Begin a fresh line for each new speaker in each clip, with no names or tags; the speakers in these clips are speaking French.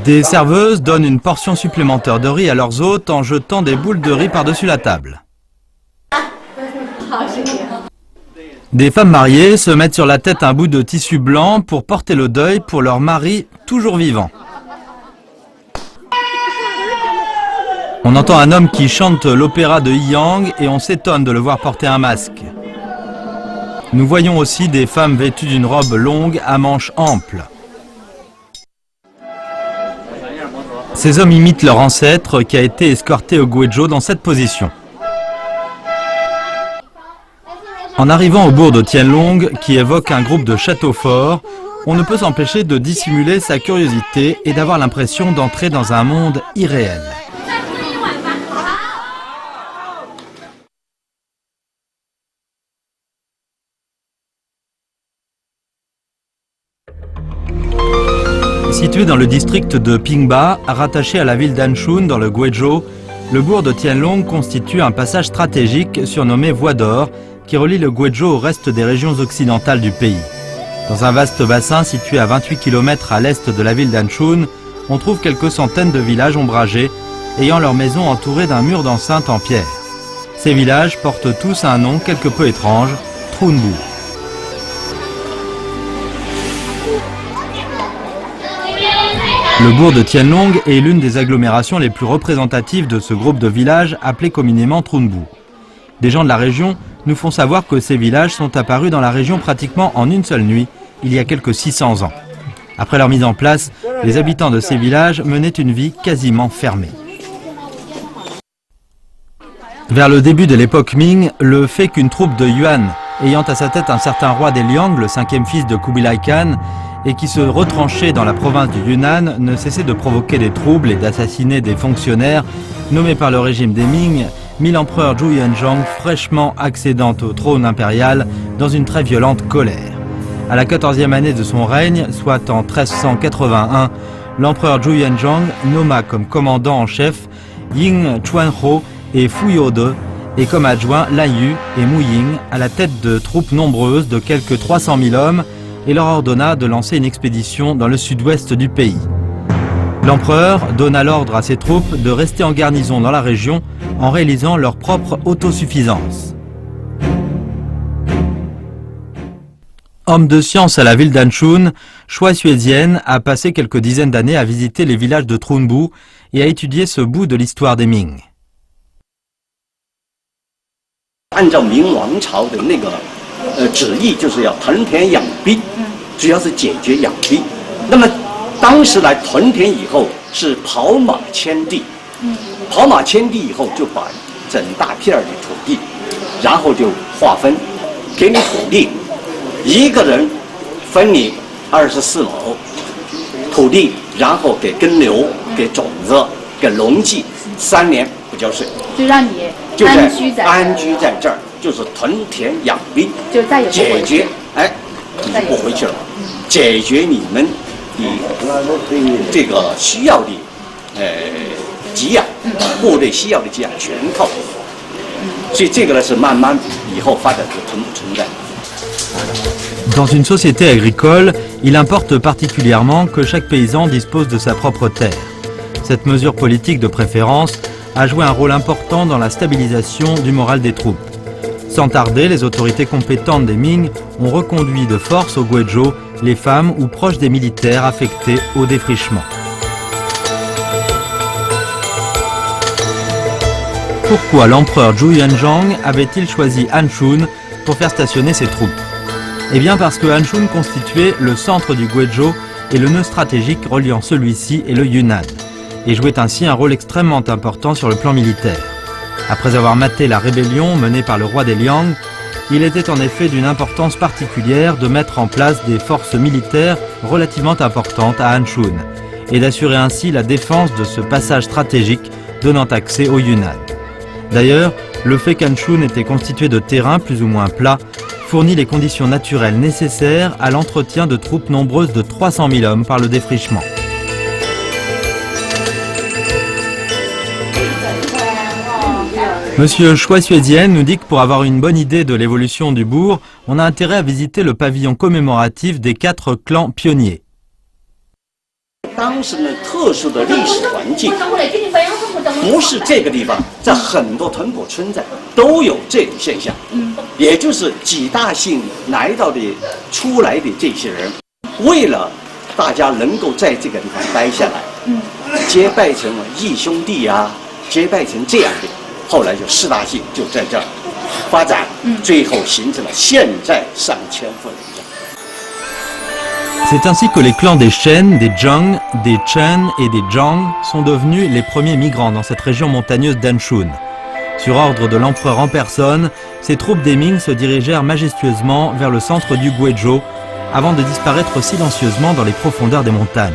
Des serveuses donnent une portion supplémentaire de riz à leurs hôtes en jetant des boules de riz par-dessus la table. Des femmes mariées se mettent sur la tête un bout de tissu blanc pour porter le deuil pour leur mari toujours vivant. On entend un homme qui chante l'opéra de Yang et on s'étonne de le voir porter un masque. Nous voyons aussi des femmes vêtues d'une robe longue à manches amples. Ces hommes imitent leur ancêtre qui a été escorté au Guizhou dans cette position. En arrivant au bourg de Tianlong, qui évoque un groupe de châteaux forts, on ne peut s'empêcher de dissimuler sa curiosité et d'avoir l'impression d'entrer dans un monde irréel. Situé dans le district de Pingba, rattaché à la ville d'Anshun dans le Guizhou, le bourg de Tianlong constitue un passage stratégique surnommé Voie d'Or qui relie le Guizhou au reste des régions occidentales du pays. Dans un vaste bassin situé à 28 km à l'est de la ville d'Anshun, on trouve quelques centaines de villages ombragés ayant leurs maisons entourées d'un mur d'enceinte en pierre. Ces villages portent tous un nom quelque peu étrange, Trunbu. Le bourg de Tianlong est l'une des agglomérations les plus représentatives de ce groupe de villages appelé communément Trunbu. Des gens de la région nous font savoir que ces villages sont apparus dans la région pratiquement en une seule nuit, il y a quelques 600 ans. Après leur mise en place, les habitants de ces villages menaient une vie quasiment fermée. Vers le début de l'époque Ming, le fait qu'une troupe de Yuan, ayant à sa tête un certain roi des Liang, le cinquième fils de Kubilai Khan, et qui se retranchait dans la province du Yunnan, ne cessait de provoquer des troubles et d'assassiner des fonctionnaires nommés par le régime des Ming, mit l'empereur Zhou Yuanzhang, fraîchement accédant au trône impérial, dans une très violente colère. À la 14e année de son règne, soit en 1381, l'empereur Zhou Yuanzhang nomma comme commandant en chef Ying Chuanhou et Fu Youde, et comme adjoint Lan Yu et Mu Ying à la tête de troupes nombreuses de quelques 300 000 hommes, et leur ordonna de lancer une expédition dans le sud-ouest du pays. L'empereur donna l'ordre à ses troupes de rester en garnison dans la région en réalisant leur propre autosuffisance. Homme de science à la ville d'Anshun, Choi Xuezien a passé quelques dizaines d'années à visiter les villages de Trunbu et à étudier ce bout de l'histoire des Ming.
按照明王朝的那个旨意，就是要屯田养兵，主要是解决养兵。那么当时来屯田以后是跑马迁地，跑马迁地以后就把整大片的土地，然后就划分，给你土地，一个人分你24亩土地，然后给耕牛、给种子、给农技，3年不交税，
就让你
安居在这儿，就是屯田养兵，
就再也不
解决，哎，你就不回去了，解决你们这个需要的给养，部队需要的给养全靠这个，所以这个呢是慢慢以后发展就存不存在。
Dans une société agricole, il importe particulièrement que chaque paysan dispose de sa propre terre. Cette mesure politique de préférence a joué un rôle important dans la stabilisation du moral des troupes. Sans tarder, les autorités compétentes des Ming ont reconduit de force au Guizhou les femmes ou proches des militaires affectés au défrichement. Pourquoi l'empereur Zhou Yuanzhang avait-il choisi Anshun pour faire stationner ses troupes? Eh bien parce que Anshun constituait le centre du Guizhou et le nœud stratégique reliant celui-ci et le Yunnan, et jouait ainsi un rôle extrêmement important sur le plan militaire. Après avoir maté la rébellion menée par le roi des Liang, il était en effet d'une importance particulière de mettre en place des forces militaires relativement importantes à Anshun, et d'assurer ainsi la défense de ce passage stratégique donnant accès au Yunnan. D'ailleurs, le fait qu'Anshun était constitué de terrains plus ou moins plats fournit les conditions naturelles nécessaires à l'entretien de troupes nombreuses de 300 000 hommes par le défrichement. Monsieur Choi Xuezien nous dit que pour avoir une bonne idée de l'évolution du bourg, on a intérêt à visiter le pavillon commémoratif des 4 clans pionniers.
当时的特殊的历史环境，不是这个地方，在很多屯埔村寨都有这种现象。也就是几大姓来到的出来的这些人，为了大家能够在这个地方待下来，结拜成了义兄弟呀，结拜成这样的，后来就四大姓就在这儿发展，最后形成了现在上千户人家。
C'est ainsi que les clans des Shen, des Zhang, des Chen et des Zhang sont devenus les premiers migrants dans cette région montagneuse d'Anshun. Sur ordre de l'empereur en personne, ces troupes des Ming se dirigèrent majestueusement vers le centre du Guizhou avant de disparaître silencieusement dans les profondeurs des montagnes.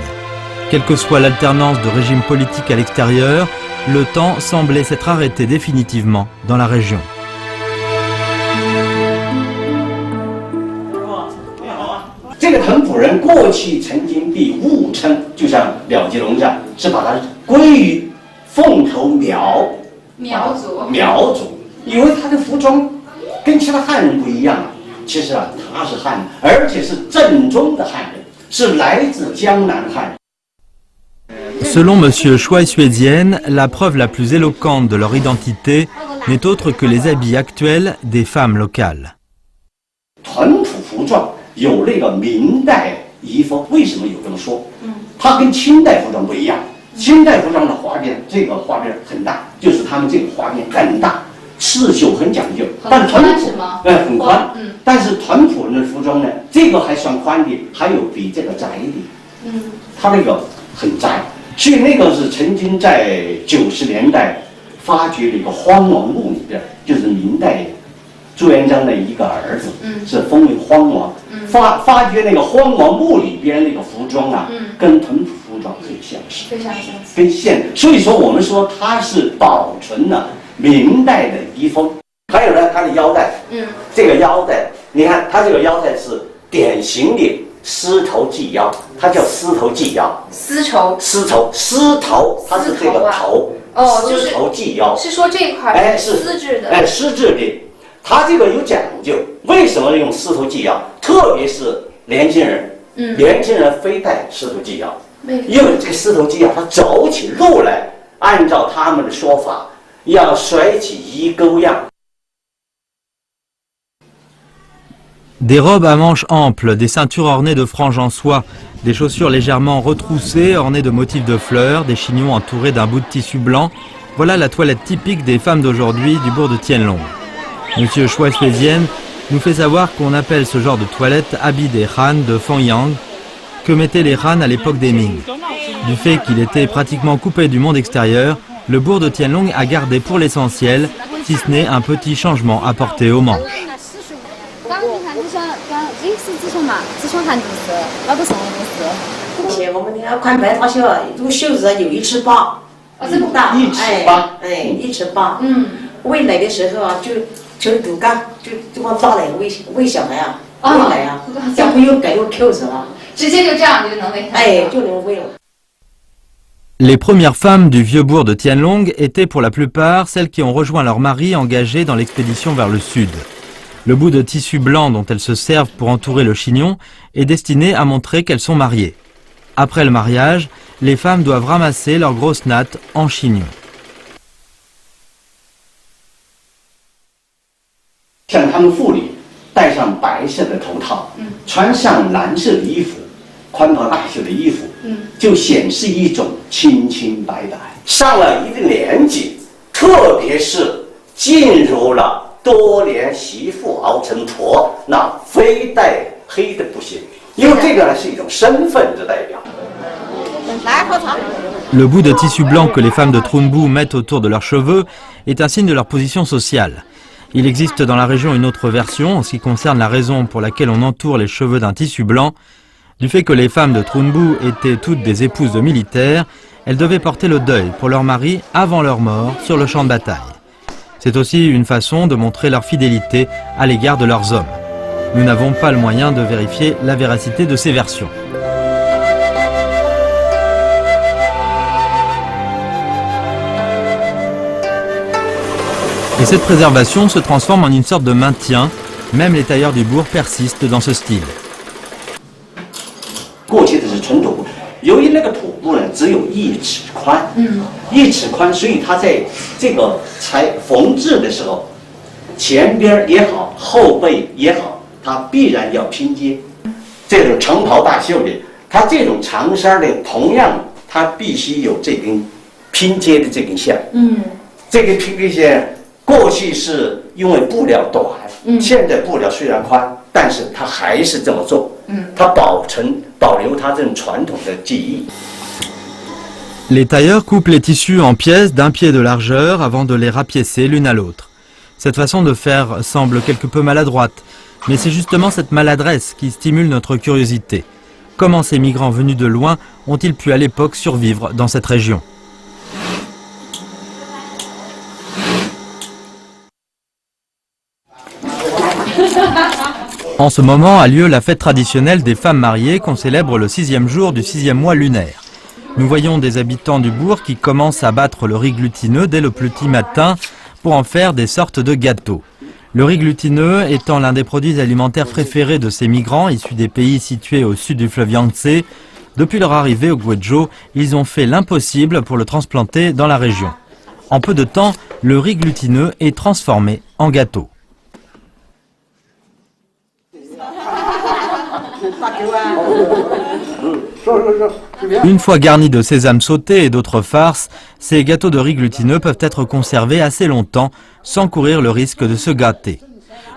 Quelle que soit l'alternance de régimes politiques à l'extérieur, le temps semblait s'être arrêté définitivement dans la région.
这个屯埔人过去曾经被误称，就像了吉龙这样，是把它归于凤头苗族，因为他的服装跟其他汉人不一样。其实他是汉人，而且是正宗的汉人，是来自江南汉人。
Selon M. Shuai Suédienne, la preuve la plus éloquente de leur identité n'est autre que les habits actuels des femmes locales.
屯埔服装有那个明代遗风，为什么有这么说？它跟清代服装不一样。清代服装的花边，这个花边很大，就是他们这个花边很大，刺绣很讲究。但屯埔很宽，但是屯埔人的服装呢，这个还算宽的，还有比这个窄的。它那个很窄。 所以那个是曾经在90年代发掘的一个荒王墓里边，就是明代朱元璋的一个儿子，是封为荒王。发掘那个荒王墓里边那个服装啊，跟屯埔服装很相似，
非常相似。
跟现，所以说我们说它是保存了明代的遗风。还有呢，它的腰带，这个腰带，你看它这个腰带是典型的。 丝绸系腰，它叫丝绸系腰。
丝绸，
它是这个头。
哦，
丝绸系腰。是
说这一块是丝质的。
丝质的，它这个有讲究。为什么用丝绸系腰？特别是年轻人，年轻人非戴丝绸系腰，因为这个丝绸系腰，它走起路来，按照他们的说法，要甩起衣钩样。
Des robes à manches amples, des ceintures ornées de franges en soie, des chaussures légèrement retroussées ornées de motifs de fleurs, des chignons entourés d'un bout de tissu blanc, voilà la toilette typique des femmes d'aujourd'hui du bourg de Tianlong. Monsieur Shuai Suédienne nous fait savoir qu'on appelle ce genre de toilette habit des Han de Fangyang, que mettaient les Han à l'époque des Ming. Du fait qu'il était pratiquement coupé du monde extérieur, le bourg de Tianlong a gardé pour l'essentiel, si ce n'est un petit changement apporté aux manches.
我们那个宽白大袖，这个袖子有1尺8，这么大
，1尺8，
哎，1尺8。喂奶的时候啊，就肚干，就往大奶喂小孩啊，喂奶啊，要不又改又 Q 死了，
直接就这样就能喂他。
哎，就能喂了。
Les premières femmes du vieux bourg de Tianlong étaient pour la plupart celles qui ont rejoint leur mari engagés dans l'expédition vers le sud. Le bout de tissu blanc dont elles se servent pour entourer le chignon est destiné à montrer qu'elles sont mariées. Après le mariage, les femmes doivent ramasser leurs grosses nattes en chignon.
像他们妇女戴上白色的头套，穿上蓝色的衣服，宽袍大袖的衣服，就显示一种清清白白。上了一定年纪，特别是进入了。 多年媳妇熬成婆，那非戴黑的不行，因为这个呢是一种身份的代表。
Le bout de tissu blanc que les femmes de Trunbu mettent autour de leurs cheveux est un signe de leur position sociale. Il existe dans la région une autre version en ce qui concerne la raison pour laquelle on entoure les cheveux d'un tissu blanc. Du fait que les femmes de Trunbu étaient toutes des épouses de militaires, elles devaient porter le deuil pour leur mari avant leur mort sur le champ de bataille. C'est aussi une façon de montrer leur fidélité à l'égard de leurs hommes. Nous n'avons pas le moyen de vérifier la véracité de ces versions. Et cette préservation se transforme en une sorte de maintien. Même les tailleurs du bourg persistent dans ce style.
由于那个土布呢只有1尺宽，1尺宽，所以它在这个缝制的时候，前边也好，后背也好，它必然要拼接。这种长袍大袖的，它这种长衫的，同样它必须有这根拼接的这根线。这个拼接线过去是因为布料短，现在布料虽然宽，但是它还是这么做。它保留它这种传统的技艺。
Les tailleurs coupent les tissus en pièces d'1 pied de largeur avant de les rapiécer l'une à l'autre. Cette façon de faire semble quelque peu maladroite, mais c'est justement cette maladresse qui stimule notre curiosité. Comment ces migrants venus de loin ont-ils pu à l'époque survivre dans cette région? En ce moment a lieu la fête traditionnelle des femmes mariées qu'on célèbre le 6e jour du 6e mois lunaire. Nous voyons des habitants du bourg qui commencent à battre le riz glutineux dès le petit matin pour en faire des sortes de gâteaux. Le riz glutineux étant l'un des produits alimentaires préférés de ces migrants issus des pays situés au sud du fleuve Yangtze, depuis leur arrivée au Guizhou, ils ont fait l'impossible pour le transplanter dans la région. En peu de temps, le riz glutineux est transformé en gâteau. Une fois garnis de sésame sauté et d'autres farces, ces gâteaux de riz glutineux peuvent être conservés assez longtemps sans courir le risque de se gâter.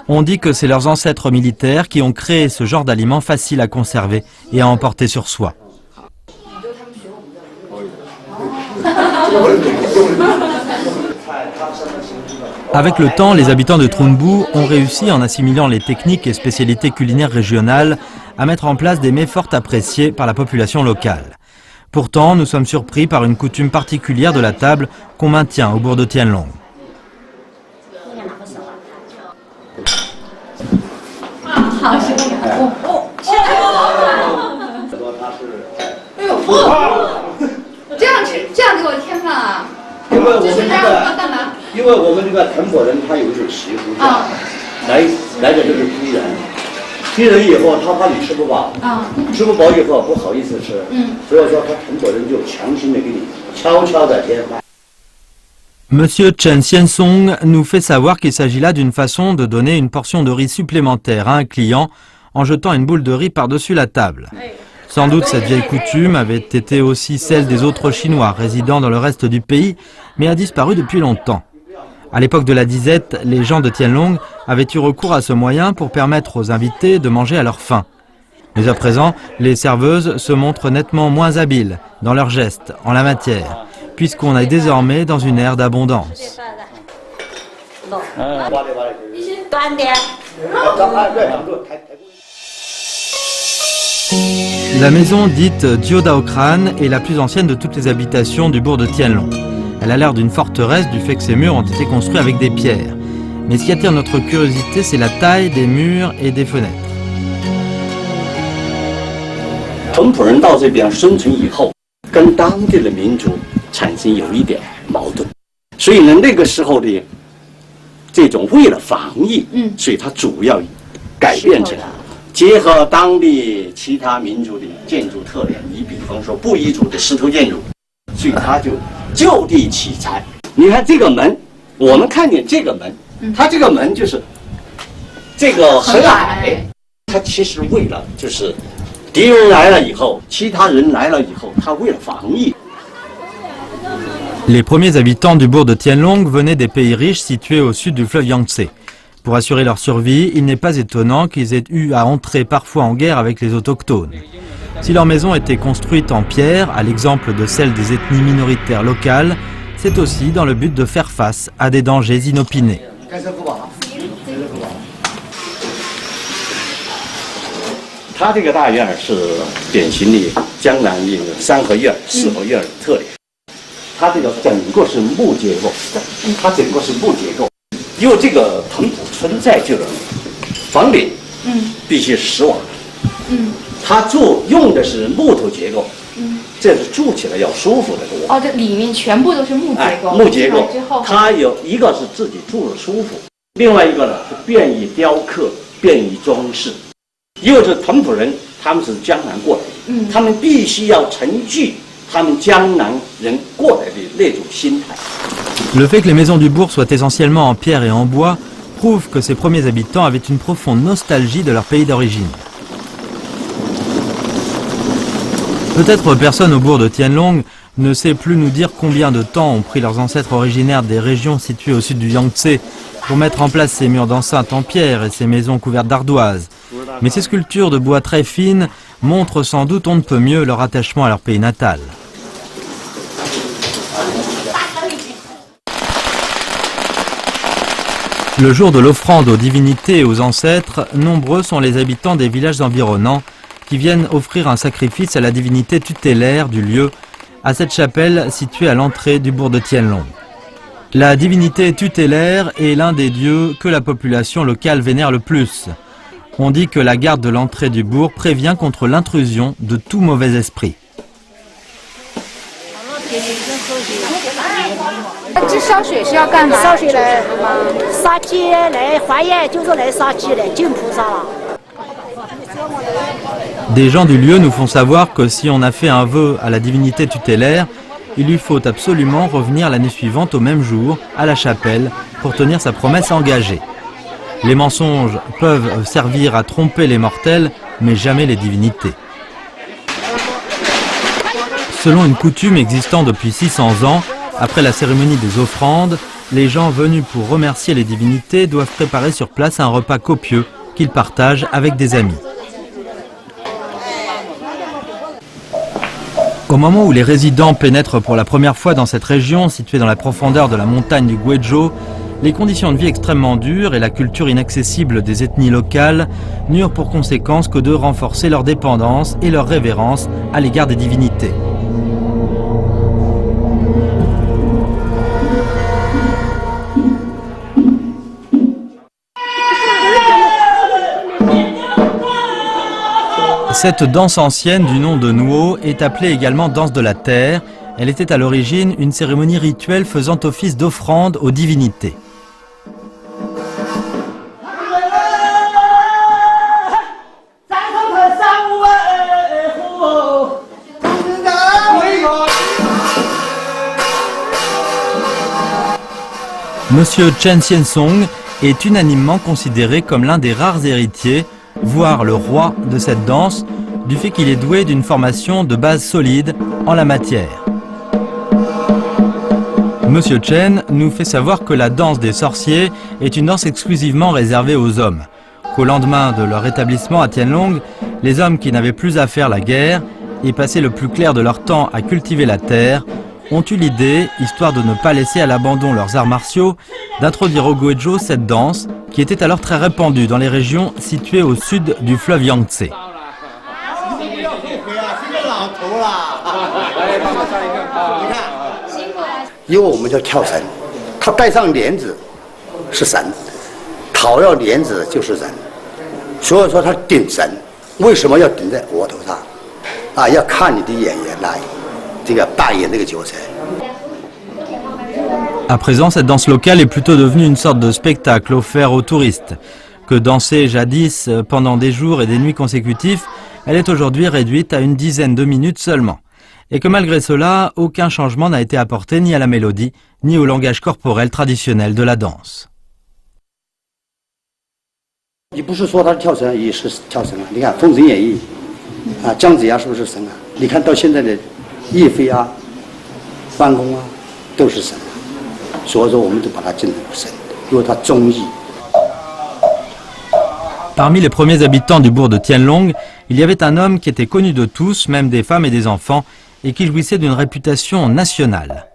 On dit que c'est leurs ancêtres militaires qui ont créé ce genre d'aliment facile à conserver et à emporter sur soi. Avec le temps, les habitants de Trunbu ont réussi, en assimilant les techniques et spécialités culinaires régionales, à mettre en place des mets fort appréciés par la population locale. Pourtant, nous sommes surpris par une coutume particulière de la table qu'on maintient au bourg de Tianlong. Monsieur Chen Xiansong nous fait savoir qu'il s'agit là d'une façon de donner une portion de riz supplémentaire à un client en jetant une boule de riz par-dessus la table. Sans doute cette vieille coutume avait été aussi celle des autres Chinois résidant dans le reste du pays, mais a disparu depuis longtemps. À l'époque de la disette, les gens de Tianlong avaient eu recours à ce moyen pour permettre aux invités de manger à leur faim. Mais à présent, les serveuses se montrent nettement moins habiles dans leurs gestes en la matière, puisqu'on est désormais dans une ère d'abondance. La maison dite Jiudaokran est la plus ancienne de toutes les habitations du bourg de Tianlong. Elle a l'air d'une forteresse du fait que ses murs ont été construits avec des pierres. Mais ce qui attire notre curiosité, c'est la taille des murs et des fenêtres.
淳朴人到这边生存以后，跟当地的民族产生有一点矛盾，所以呢，那个时候的这种为了防疫，所以它主要改变成结合当地其他民族的建筑特点，你比方说布依族的石头建筑，所以它就地取材。你看这个门，我们看见这个门，它这个门就是这个很矮，它其实为了就是敌人来了以后，其他人来了以后，它为了防疫。
Les premiers habitants du bourg de Tianlong venaient des pays riches situés au sud du fleuve Yangtze. Pour assurer leur survie, il n'est pas étonnant qu'ils aient eu à entrer parfois en guerre avec les autochtones. Si leur maison était construite en pierre, à l'exemple de celle des ethnies minoritaires locales, c'est aussi dans le but de faire face à des dangers inopinés.
它这个大院是典型的江南的三合院、四合院的特点。它这个整个是木结构，它整个是木结构。因为这个屯埔村在这个房顶，必须石瓦，它用的是木头结构，这是住起来要舒服的多。
哦，这里面全部都是木结构。
木结构，它有一个是自己住的舒服，另外一个呢是便于雕刻、便于装饰。因为是屯埔人，他们是江南过来的。他们必须要承继他们江南人过来的那种心态。
Le fait que les maisons du bourg soient essentiellement en pierre et en bois prouve que ces premiers habitants avaient une profonde nostalgie de leur pays d'origine. Peut-être personne au bourg de Tianlong ne sait plus nous dire combien de temps ont pris leurs ancêtres originaires des régions situées au sud du Yangtze pour mettre en place ces murs d'enceinte en pierre et ces maisons couvertes d'ardoises. Mais ces sculptures de bois très fines montrent sans doute on ne peut mieux leur attachement à leur pays natal. Le jour de l'offrande aux divinités et aux ancêtres, nombreux sont les habitants des villages environnants qui viennent offrir un sacrifice à la divinité tutélaire du lieu, à cette chapelle située à l'entrée du bourg de Tianlong. La divinité tutélaire est l'un des dieux que la population locale vénère le plus. On dit que la garde de l'entrée du bourg prévient contre l'intrusion de tout mauvais esprit.
这烧水是要干嘛？
烧水来杀鸡来还愿，就是来杀鸡来敬菩萨了。
Des gens du lieu nous font savoir que si on a fait un vœu à la divinité tutélaire, il lui faut absolument revenir l'année suivante au même jour à la chapelle pour tenir sa promesse engagée. Les mensonges peuvent servir à tromper les mortels, mais jamais les divinités. Selon une coutume existant depuis 600 ans, après la cérémonie des offrandes, les gens venus pour remercier les divinités doivent préparer sur place un repas copieux qu'ils partagent avec des amis. Au moment où les résidents pénètrent pour la première fois dans cette région, située dans la profondeur de la montagne du Guizhou, les conditions de vie extrêmement dures et la culture inaccessible des ethnies locales n'eurent pour conséquence que de renforcer leur dépendance et leur révérence à l'égard des divinités. Cette danse ancienne du nom de Nuo est appelée également danse de la terre. Elle était à l'origine une cérémonie rituelle faisant office d'offrande aux divinités. Monsieur Chen Xiansong est unanimement considéré comme l'un des rares héritiers, voire le roi de cette danse, du fait qu'il est doué d'une formation de base solide en la matière. Monsieur Chen nous fait savoir que la danse des sorciers est une danse exclusivement réservée aux hommes, qu'au lendemain de leur établissement à Tianlong, les hommes qui n'avaient plus à faire la guerre et passaient le plus clair de leur temps à cultiver la terre, ont eu l'idée, histoire de ne pas laisser à l'abandon leurs arts martiaux, d'introduire au Guizhou cette danse qui était alors très répandue dans les régions situées au sud du fleuve Yangtze.
因为我们叫跳神，他戴上帘子是神，讨要帘子就是人，所以说他顶神，为什么要顶在额头上？啊，要看你的演员来，这个扮演这个角色。
À présent, cette danse locale est plutôt devenue une sorte de spectacle offert aux touristes. Que danser jadis pendant des jours et des nuits consécutifs, elle est aujourd'hui réduite à une dizaine de minutes seulement. Et que malgré cela, aucun changement n'a été apporté ni à la mélodie, ni au langage corporel traditionnel de la danse.
你不是说他跳神也是跳神啊？你看《封神演义》啊，姜子牙是不是神啊？你看到现在的叶飞啊、关公啊，都是神啊。所以说，我们都把他敬为神，因为他忠义。
Parmi les premiers habitants du bourg de Tianlong, il y avait un homme qui était connu de tous, même des femmes et des enfants, et qui jouissait d'une réputation nationale.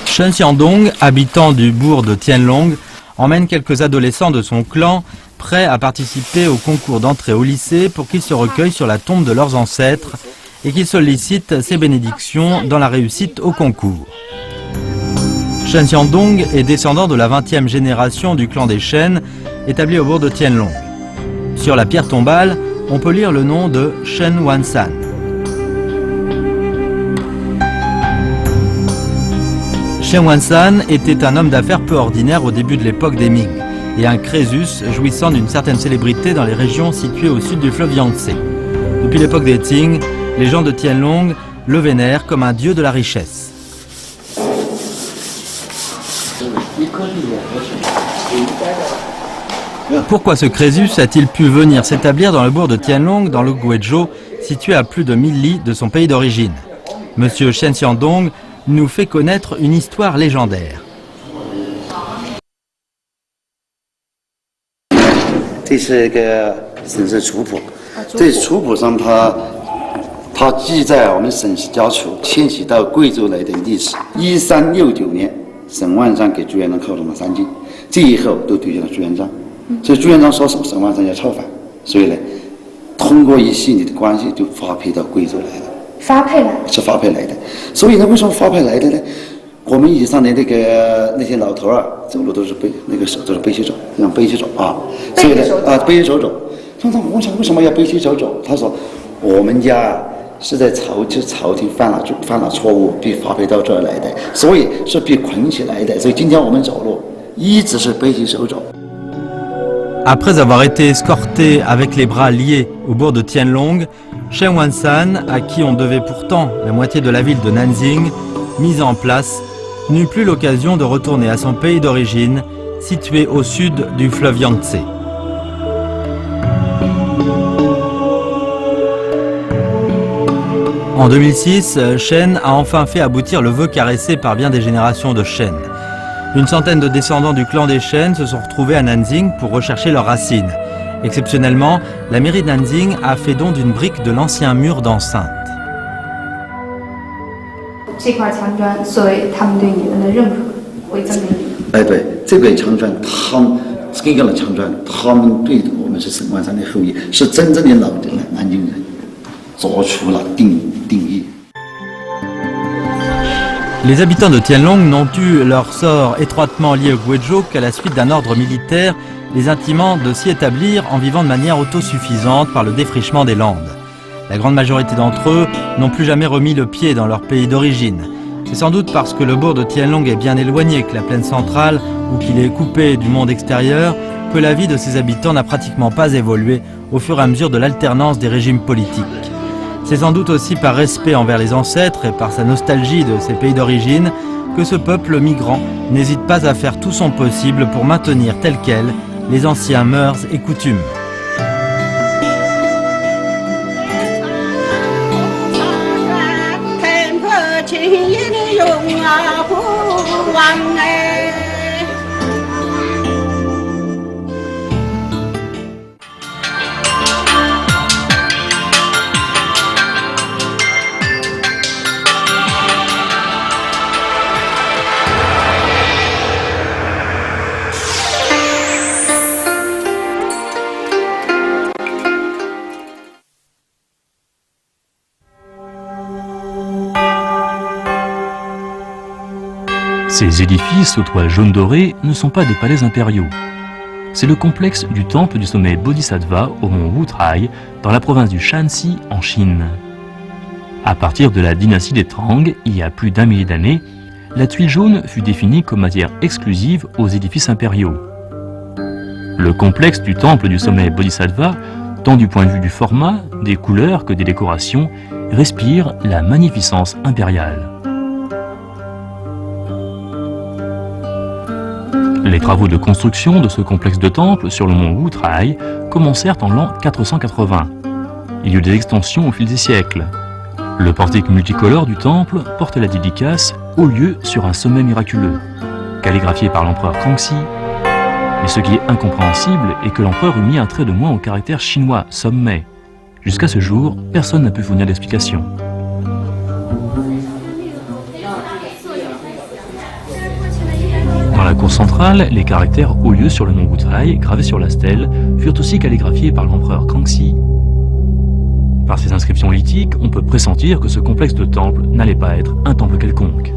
Shen Xiandong, habitant du bourg de Tianlong, emmène quelques adolescents de son clan prêts à participer au concours d'entrée au lycée pour qu'ils se recueillent sur la tombe de leurs ancêtres et qu'ils sollicitent ses bénédictions dans la réussite au concours. Shen Xiandong est descendant de la 20e génération du clan des Shen, établi au bourg de Tianlong. Sur la pierre tombale, on peut lire le nom de Shen Wansan. Shen Wansan était un homme d'affaires peu ordinaire au début de l'époque des Ming. et un Crésus jouissant d'une certaine célébrité dans les régions situées au sud du fleuve Yangtze. Depuis l'époque des Qing, les gens de Tianlong le vénèrent comme un dieu de la richesse. Pourquoi ce Crésus a-t-il pu venir s'établir dans le bourg de Tianlong, dans le Guizhou, situé à plus de 1000 li de son pays d'origine? Monsieur Shen Xiandong nous fait connaître une histoire légendaire.
这是个省市族谱，这族谱上它记载我们沈氏家族迁徙到贵州来的历史。1369年，沈万三给朱元璋扣上了3斤，这以后都对应了朱元璋，所以朱元璋说什么，沈万三要造反，所以呢，通过一系列的关系就发配到贵州来了。
发配来
是发配来的，所以呢，为什么发配来的呢？我们以上的那些老头儿走路都是手都是背起走，让背起走啊，所以呢背起走。他说我想为什么要背起走？他说我们家是在朝廷犯了错误，被发配到这儿来的，所以是被捆起来的，所以今天我们走路一直是背起手走。
Après avoir été escorté avec les bras liés au bourg de Tianlong, Shen Wansan, à qui on devait pourtant la moitié de la ville de Nanjing, mise en place, n'eut plus l'occasion de retourner à son pays d'origine, situé au sud du fleuve Yangtze. En 2006, Shen a enfin fait aboutir le vœu caressé par bien des générations de Shen. Une centaine de descendants du clan des Shen se sont retrouvés à Nanjing pour rechercher leurs racines. Exceptionnellement, la mairie de Nanjing a fait don d'une brique de l'ancien mur d'enceinte.
这块墙砖作为他们对你们的认可，会赠给你。
哎，对，这个墙砖，他们这个墙砖，他们对我们是沈万三的后裔，是真正的老的南京人，做出了定义。
Les habitants de Tianlong n'ont eu leur sort étroitement lié au Guizhou qu'à la suite d'un ordre militaire les intimant de s'y établir en vivant de manière autosuffisante par le défrichement des landes. La grande majorité d'entre eux n'ont plus jamais remis le pied dans leur pays d'origine. C'est sans doute parce que le bourg de Tianlong est bien éloigné que la plaine centrale ou qu'il est coupé du monde extérieur que la vie de ses habitants n'a pratiquement pas évolué au fur et à mesure de l'alternance des régimes politiques. C'est sans doute aussi par respect envers les ancêtres et par sa nostalgie de ses pays d'origine que ce peuple migrant n'hésite pas à faire tout son possible pour maintenir tels quels les anciens mœurs et coutumes.
Ces édifices aux toiles jaunes dorées ne sont pas des palais impériaux. C'est le complexe du temple du sommet Bodhisattva au mont Wutrai, dans la province du Shanxi, en Chine. À partir de la dynastie des Tang, il y a plus d'1 millier d'années, la tuile jaune fut définie comme matière exclusive aux édifices impériaux. Le complexe du temple du sommet Bodhisattva, tant du point de vue du format, des couleurs que des décorations, respire la magnificence impériale. Les travaux de construction de ce complexe de temple sur le mont Wutrai commencèrent en l'an 480. Il y eut des extensions au fil des siècles. Le portique multicolore du temple porte la dédicace « Haut lieu sur un sommet miraculeux », calligraphié par l'empereur Kangxi. Mais ce qui est incompréhensible est que l'empereur eut mis un trait de moins au caractère chinois « sommet ». Jusqu'à ce jour, personne n'a pu fournir d'explication. Dans la cour centrale, les caractères « Haut lieu sur le mont Wutrai » gravés sur la stèle furent aussi calligraphiés par l'empereur Kangxi. Par ces inscriptions lithiques, on peut pressentir que ce complexe de temple n'allait pas être un temple quelconque.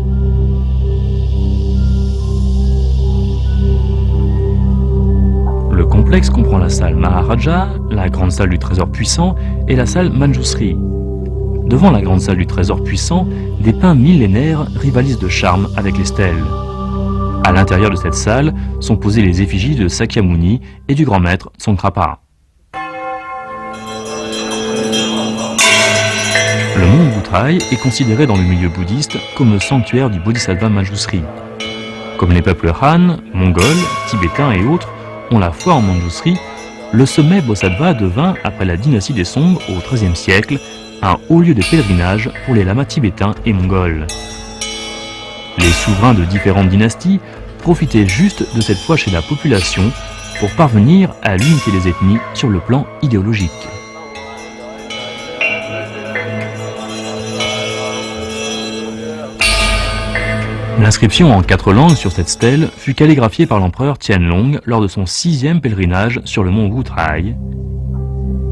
Le complexe comprend la salle Maharaja, la grande salle du trésor puissant et la salle Manjusri. Devant la grande salle du trésor puissant, des pins millénaires rivalisent de charme avec les stèles. À l'intérieur de cette salle sont posées les effigies de Sakyamuni et du grand maître Tsongkhapa. Le mont Wutrai est considéré dans le milieu bouddhiste comme le sanctuaire du Bodhisattva Manjusri. Comme les peuples Han, mongols, tibétains et autres ont la foi en Manjusri, le sommet Bodhisattva devint, après la dynastie des Song au XIIIe siècle, un haut lieu de pèlerinage pour les lamas tibétains et mongols. Les souverains de différentes dynasties profitaient juste de cette foi chez la population pour parvenir à l'unité des ethnies sur le plan idéologique. L'inscription en 4 langues sur cette stèle fut calligraphiée par l'empereur Tianlong lors de son 6e pèlerinage sur le mont Wutrai.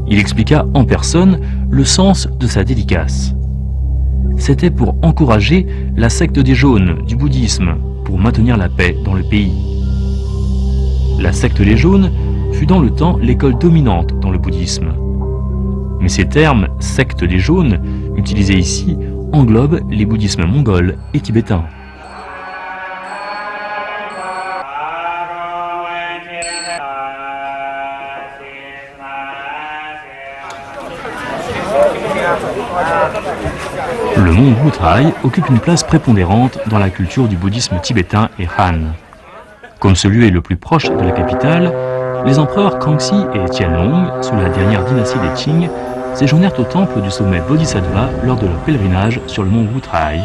Il expliqua en personne le sens de sa dédicace. C'était pour encourager la secte des Jaunes du bouddhisme, pour maintenir la paix dans le pays. La secte des Jaunes fut dans le temps l'école dominante dans le bouddhisme. Mais ces termes « secte des Jaunes » utilisés ici englobent les bouddhismes mongols et tibétains. Le mont Wutrai occupe une place prépondérante dans la culture du bouddhisme tibétain et Han. Comme ce lieu est le plus proche de la capitale, les empereurs Kangxi et Tianlong, sous la dernière dynastie des Qing, séjournèrent au temple du sommet Bodhisattva lors de leur pèlerinage sur le mont Wutrai.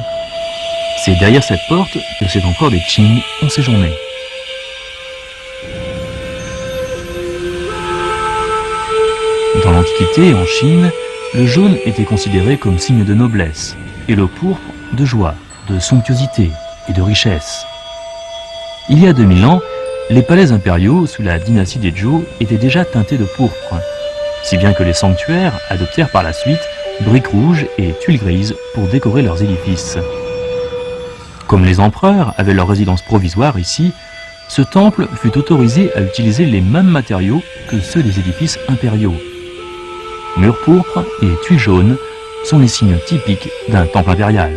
C'est derrière cette porte que ces empereurs des Qing ont séjourné. Dans l'Antiquité, en Chine, le jaune était considéré comme signe de noblesse et le pourpre de joie, de somptuosité et de richesse. Il y a 2000 ans, les palais impériaux sous la dynastie des Zhou étaient déjà teintés de pourpre, si bien que les sanctuaires adoptèrent par la suite briques rouges et tuiles grises pour décorer leurs édifices. Comme les empereurs avaient leur résidence provisoire ici, ce temple fut autorisé à utiliser les mêmes matériaux que ceux des édifices impériaux. Murs pourpres et tuiles jaunes sont les signes typiques d'un temple impérial.